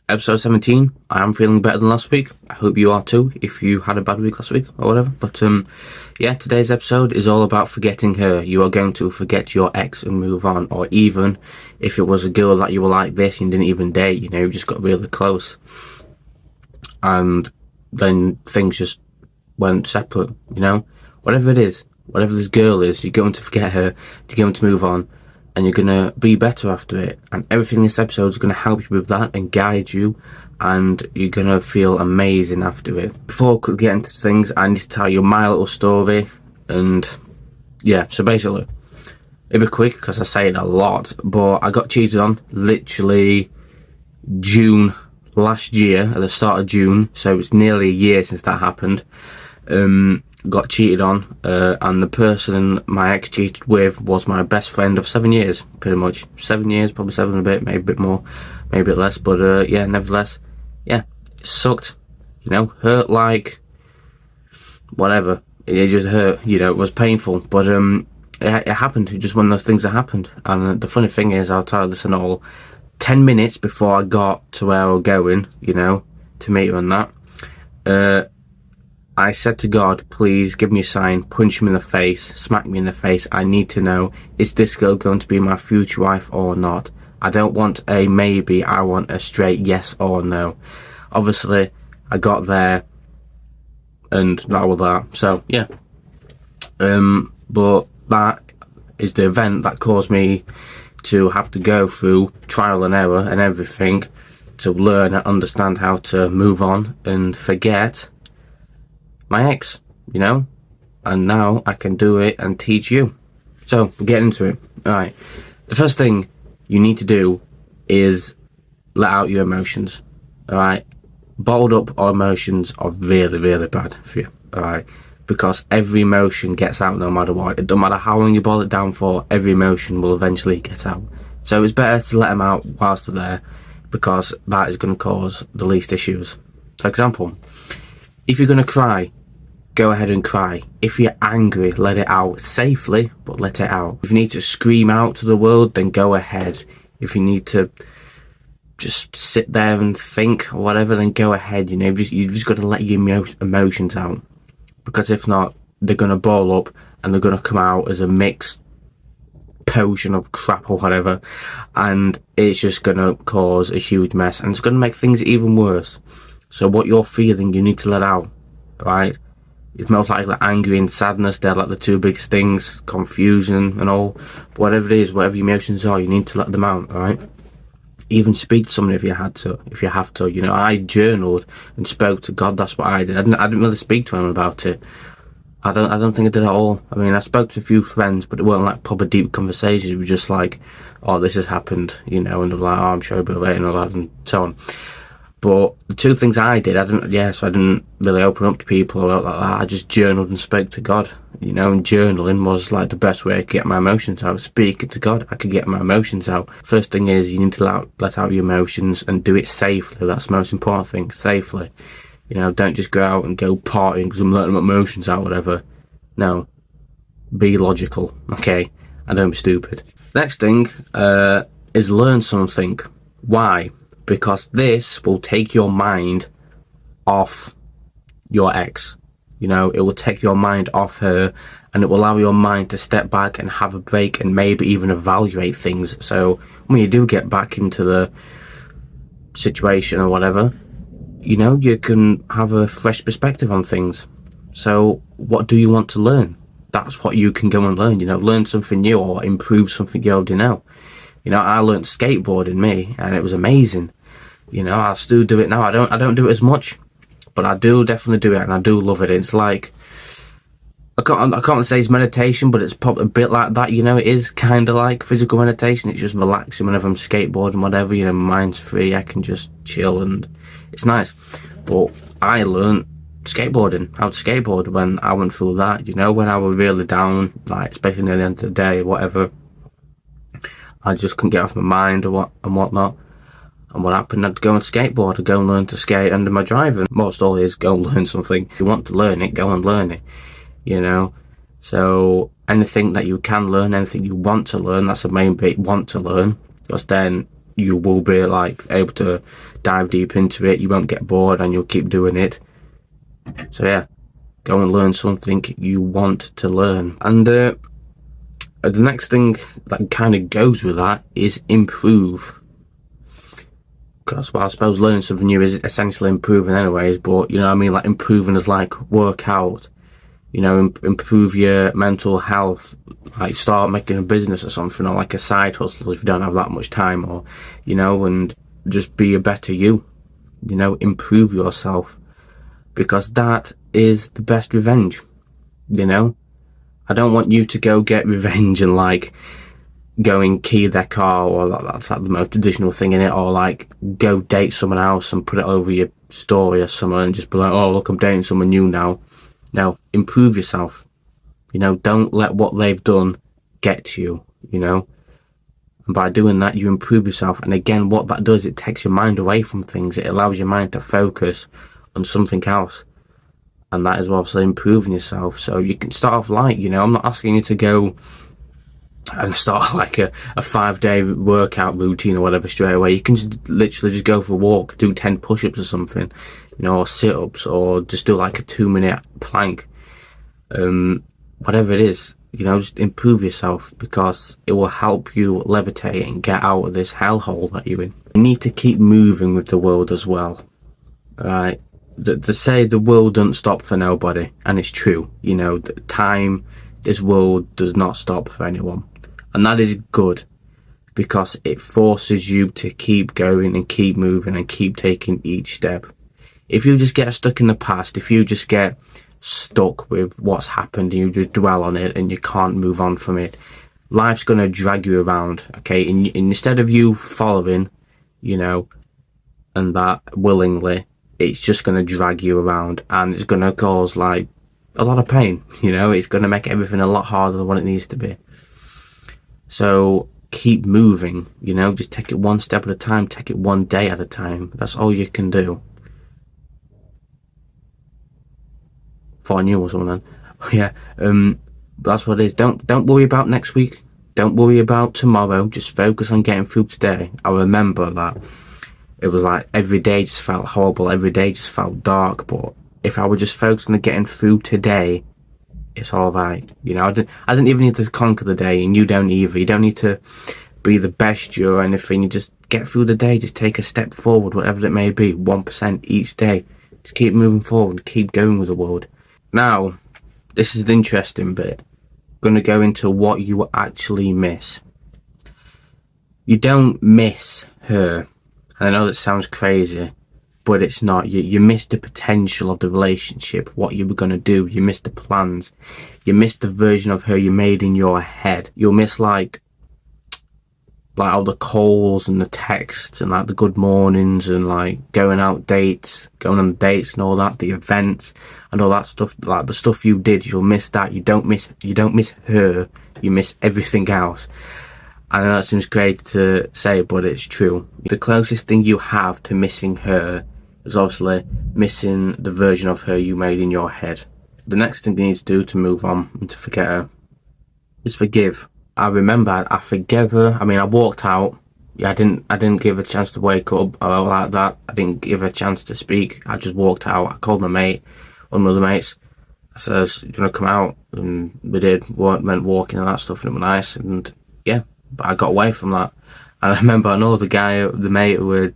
Episode 17. I am feeling better than last week. I hope you are too, if you had a bad week last week or whatever. But yeah, today's episode is all about forgetting her. You are going to forget your ex and move on. Or even if it was a girl that you were like this and didn't even date, you just got really close. And then things just went separate, Whatever it is, whatever this girl is, you're going to forget her, you're going to move on, and you're going to be better after it. And everything in this episode is going to help you with that and guide you, and you're going to feel amazing after it. Before I could get into things, I need to tell you my little story. And yeah, so basically, it'll be quick because I say it a lot, but I got cheated on literally June last year, at the start of June, so it's nearly a year since that happened. Got cheated on, and the person my ex cheated with was my best friend of 7 years, pretty much. 7 years, probably 7 and a bit, maybe a bit more, maybe a bit less, but yeah, nevertheless, yeah, it sucked, hurt like whatever. It just hurt, it was painful, but it happened. It just one of those things that happened. And the funny thing is, I'll tell you this and all, 10 minutes before I got to where I was going, to meet her and that, I said to God, please give me a sign, punch me in the face, smack me in the face. I need to know, is this girl going to be my future wife or not? I don't want a maybe, I want a straight yes or no. Obviously, I got there, and that was that. So, yeah. But that is the event that caused me to have to go through trial and error and everything to learn and understand how to move on and forget my ex, and now I can do it and teach you. So, we'll get into it. Alright, the first thing you need to do is let out your emotions. Alright, bottled up emotions are really, really bad for you. Alright, because every emotion gets out no matter what. It doesn't matter how long you bottle it down for, every emotion will eventually get out. So it's better to let them out whilst they're there, because that is going to cause the least issues. For example, if you're going to cry, go ahead and cry. If you're angry, let it out safely, but let it out. If you need to scream out to the world, then go ahead. If you need to just sit there and think or whatever, then go ahead. You've just got to let your emotions out, because if not, they're going to ball up and they're going to come out as a mixed potion of crap or whatever, and it's just going to cause a huge mess, and it's going to make things even worse. So what you're feeling, you need to let out, right? It's most likely angry and sadness. They're like the two biggest things, confusion and all. But whatever it is, whatever your emotions are, you need to let them out, alright? Even speak to someone if you have to. I journaled and spoke to God. That's what I did. I didn't really speak to anyone about it. I don't think I did at all. I mean, I spoke to a few friends, but it weren't like proper deep conversations. It was just like, oh, this has happened, and they're like, oh, I'm sure I'll be alright and all that and so on. But the two things I did, I didn't really open up to people about that. I just journaled and spoke to God, and journaling was like the best way to get my emotions out. Speaking to God, I could get my emotions out. First thing is, you need to let out your emotions and do it safely. That's the most important thing, safely. Don't just go out and go partying because I'm letting my emotions out, whatever. No, be logical, okay, and don't be stupid. Next thing is learn something. Why? Because this will take your mind off your ex. It will take your mind off her, and it will allow your mind to step back and have a break and maybe even evaluate things. So when you do get back into the situation or whatever, you can have a fresh perspective on things. So what do you want to learn? That's what you can go and learn. Learn something new or improve something you already know. I learned skateboarding, and it was amazing. I still do it now. I don't do it as much, but I do definitely do it, and I do love it. It's like, I can't say it's meditation, but it's probably a bit like that. It is kind of like physical meditation. It's just relaxing whenever I'm skateboarding, whatever. My mind's free. I can just chill, and it's nice. But I learned skateboarding, how to skateboard, when I went through that. When I was really down, like especially near the end of the day, whatever. I just couldn't get off my mind and whatnot. And what happened, I'd go and skateboard, I'd go and learn to skate under my driving. Most all is go and learn something. If you want to learn it, go and learn it, So anything that you can learn, anything you want to learn, that's the main bit, want to learn. Because then you will be like able to dive deep into it. You won't get bored and you'll keep doing it. So yeah, go and learn something you want to learn. And the next thing that kind of goes with that is improve. Because, well, I suppose learning something new is essentially improving anyways, but, you know what I mean, like improving is like work out, you know, improve your mental health, like start making a business or something, or like a side hustle if you don't have that much time, or, you know, and just be a better you, you know, improve yourself, because that is the best revenge, you know. I don't want you to go get revenge and like go and key their car, or that's like the most traditional thing in it, or like go date someone else and put it over your story or something and just be like, oh look, I'm dating someone new now. No, improve yourself, you know. Don't let what they've done get to you, you know. And by doing that, you improve yourself. And again, what that does, it takes your mind away from things. It allows your mind to focus on something else, and that is obviously improving yourself. So you can start off light, you know. I'm not asking you to go and start like a 5-day workout routine or whatever straight away. You can just literally just go for a walk, do 10 push-ups or something, you know, or sit-ups, or just do like a 2-minute plank, whatever it is, you know. Just improve yourself, because it will help you levitate and get out of this hellhole that you're in. You need to keep moving with the world as well, right? They say the world doesn't stop for nobody, and it's true, you know. Time, this world does not stop for anyone. And that is good, because it forces you to keep going and keep moving and keep taking each step. If you just get stuck in the past, if you just get stuck with what's happened and you just dwell on it and you can't move on from it, life's going to drag you around, okay? And instead of you following, you know, and that willingly, it's just going to drag you around, and it's going to cause like a lot of pain, you know. It's going to make everything a lot harder than what it needs to be. So keep moving, you know. Just take it one step at a time, take it one day at a time. That's all you can do. Thought I knew or something then. Yeah, that's what it is. Don't worry about next week. Don't worry about tomorrow. Just focus on getting through today. I remember that it was like every day just felt horrible, every day just felt dark, but if I were just focusing on getting through today, it's all right, you know. I didn't even need to conquer the day, and you don't either. You don't need to be the best you or anything. You just get through the day, just take a step forward, whatever it may be, 1% each day. Just keep moving forward, keep going with the world. Now, this is the interesting bit. I'm going to go into what you actually miss. You don't miss her. And I know that sounds crazy, but it's not. You miss the potential of the relationship, what you were going to do. You miss the plans. You miss the version of her you made in your head. You'll miss like all the calls and the texts and like the good mornings and like going on dates and all that, the events and all that stuff, like the stuff you did. You'll miss that. You don't miss her. You miss everything else. I know that seems crazy to say, but it's true. The closest thing you have to missing her is obviously missing the version of her you made in your head. The next thing you need to do to move on and to forget her is forgive. I remember I forgave her. I mean, I walked out. Yeah, I didn't give her a chance to wake up or like that. I didn't give her a chance to speak. I just walked out. I called my mate, one of my other mates. I says, do you want to come out? And we did. Went walking and that stuff, and it was nice. And yeah, but I got away from that. And I remember, I know the mate who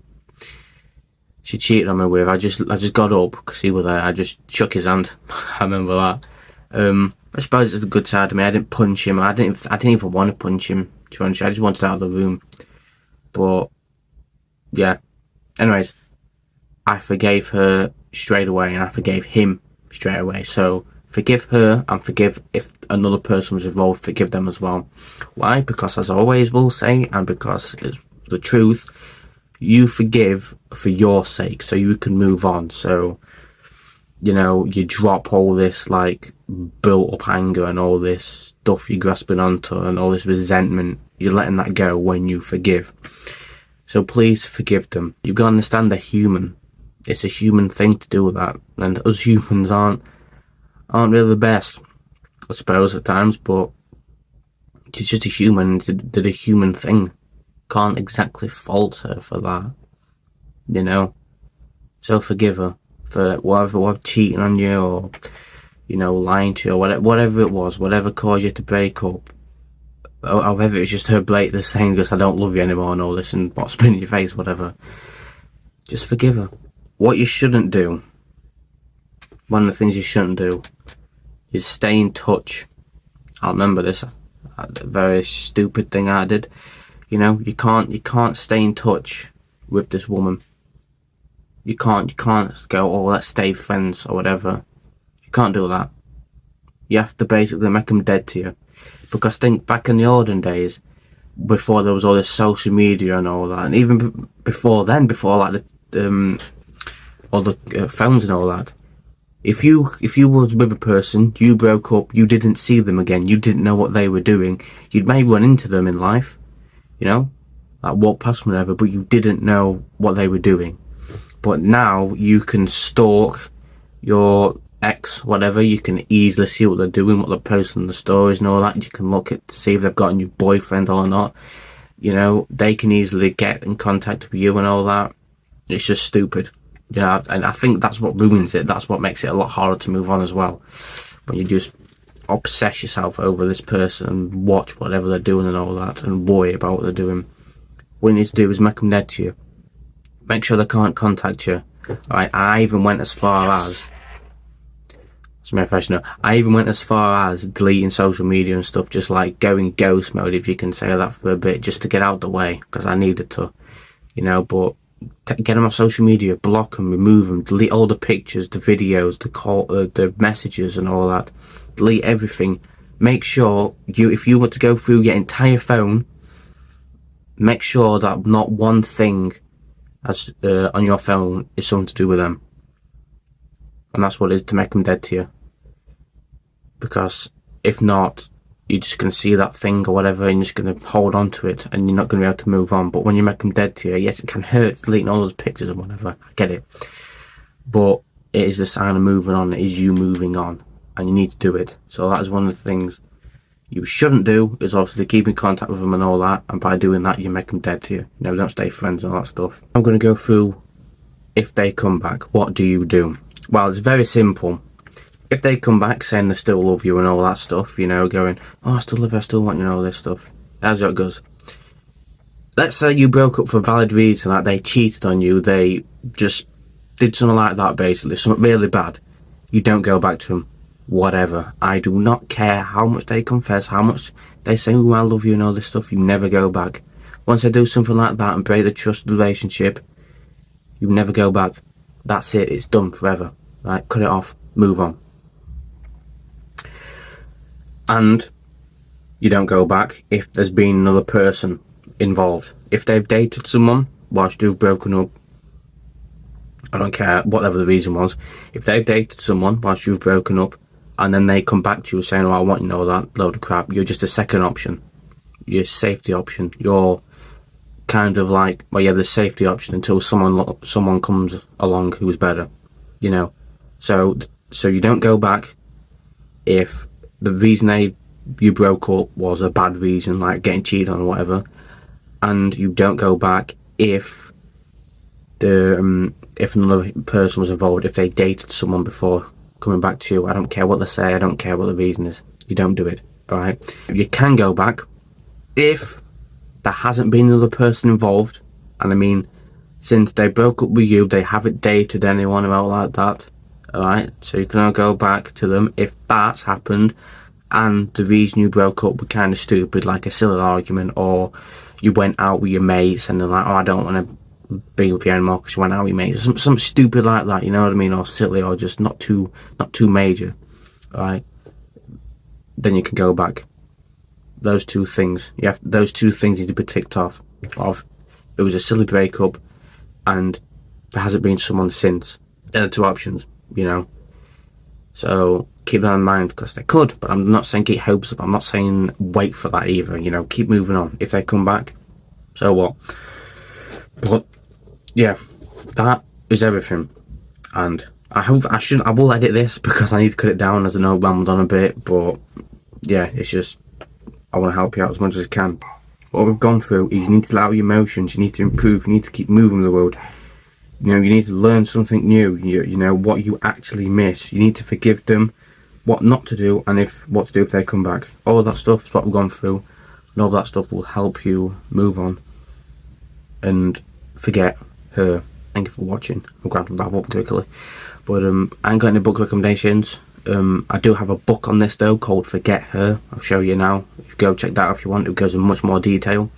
she cheated on me with. I just got up because he was there. I just shook his hand. I remember that. I suppose it's a good side of me. I didn't punch him. I didn't even want to punch him. To be honest, I just wanted out of the room. But yeah. Anyways, I forgave her straight away, and I forgave him straight away. So forgive her, and forgive if another person was involved. Forgive them as well. Why? Because as I always will say, and because it's the truth, you forgive for your sake, so you can move on. So, you know, you drop all this like built up anger and all this stuff you're grasping onto and all this resentment. You're letting that go when you forgive. So please forgive them. You've got to understand they're human. It's a human thing to do that, and us humans aren't really the best, I suppose, at times, but it's just a human. Did a human thing. can't exactly fault her for that, you know. So forgive her for whatever cheating on you, or lying to you, or whatever it was, whatever caused you to break up. However, it's just her blatantly saying this, I don't love you anymore and all this, and what's been in your face, whatever. Just forgive her. What you shouldn't do, one of the things you shouldn't do, is stay in touch. I remember this, a very stupid thing I did. You can't stay in touch with this woman. You can't go, oh, let's stay friends or whatever. You can't do that. You have to basically make them dead to you. Because think back in the olden days, before there was all this social media and all that, and even before then, before like all the phones and all that, if you was with a person, you broke up, you didn't see them again, you didn't know what they were doing, you'd maybe run into them in life, like walk past them, whatever, but you didn't know what they were doing. But now you can stalk your ex, whatever. You can easily see what they're doing, what they're posting in the stories and all that. You can look at to see if they've got a new boyfriend or not. They can easily get in contact with you and all that. It's just stupid. And I think that's what ruins it. That's what makes it a lot harder to move on as well. When you just obsess yourself over this person and watch whatever they're doing and all that, and worry about what they're doing. What you need to do is make them dead to you. Make sure they can't contact you. Alright, I even went as far as deleting social media and stuff, just like going ghost mode, if you can say that, for a bit, just to get out of the way, because I needed to, but get them off social media, block them, remove them, delete all the pictures, the videos, the messages and all that. Delete everything. Make sure if you want to go through your entire phone, make sure that not one thing on your phone is something to do with them. And that's what it is, to make them dead to you. Because if not, you're just going to see that thing or whatever, and you're just going to hold on to it, and you're not going to be able to move on. But when you make them dead to you, yes, it can hurt deleting all those pictures and whatever, I get it. But it is a sign of moving on. It is you moving on, and you need to do it. So that is one of the things you shouldn't do, is obviously keep in contact with them and all that, and by doing that you make them dead to you. Don't stay friends and all that stuff. I'm going to go through, if they come back, what do you do? Well, it's very simple. If they come back saying they still love you and all that stuff, going, oh, I still love you, I still want you, and all this stuff, that's how it goes. Let's say you broke up for a valid reason, like they cheated on you, they just did something like that, basically, something really bad. You don't go back to them. Whatever. I do not care how much they confess, how much they say, oh, I love you and all this stuff. You never go back. Once they do something like that and break the trust relationship, you never go back. That's it. It's done forever. Right? Cut it off. Move on. And you don't go back if there's been another person involved. If they've dated someone whilst you've broken up, I don't care, whatever the reason was. If they've dated someone whilst you've broken up, and then they come back to you saying, oh, I want you to know that load of crap, you're just a second option. You're a safety option. You're kind of like, well, yeah, the safety option until someone comes along who's better, So you don't go back if the reason you broke up was a bad reason, like getting cheated on or whatever, and you don't go back if another person was involved, if they dated someone before coming back to you. I don't care what they say, I don't care what the reason is. You don't do it, alright? You can go back if there hasn't been another person involved, and I mean, since they broke up with you, they haven't dated anyone about like that, alright? So you can go back to them if that's happened, and the reason you broke up was kind of stupid, like a silly argument, or you went out with your mates and they're like, oh, I don't want to be with you anymore because you went out with your mates, some stupid like that, you know what I mean, or silly, or just not too major, right? Then you can go back. Those two things need to be ticked off. It was a silly breakup and there hasn't been someone since. They're the two options, so keep that in mind, because they could, but I'm not saying keep hopes up, I'm not saying wait for that either, keep moving on. If they come back, so what? But yeah, that is everything. And I will edit this because I need to cut it down, as I know I rambled on a bit, but yeah, it's just, I want to help you out as much as I can. what we've gone through is you need to allow your emotions, you need to improve, you need to keep moving the world. You know, you need to learn something new, you know, what you actually miss. You need to forgive them, what not to do, and what to do if they come back. All of that stuff is what we've gone through, and all that stuff will help you move on and forget her. Thank you for watching. I'm glad to wrap up quickly. But I ain't got any book recommendations. I do have a book on this though called Forget Her. I'll show you now. You go check that out if you want. It goes in much more detail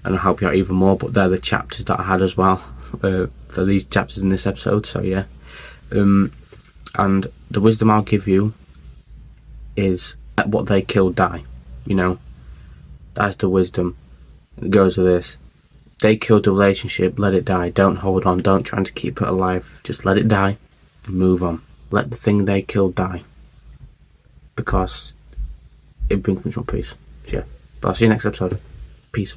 and I'll help you out even more. But they're the chapters that I had as well for these chapters in this episode. So yeah. And the wisdom I'll give you is let what they kill die. You know, that's the wisdom. It goes with this. They killed the relationship, let it die. Don't hold on, don't try to keep it alive. Just let it die and move on. Let the thing they killed die. Because it brings much more peace. So yeah. But I'll see you next episode. Peace.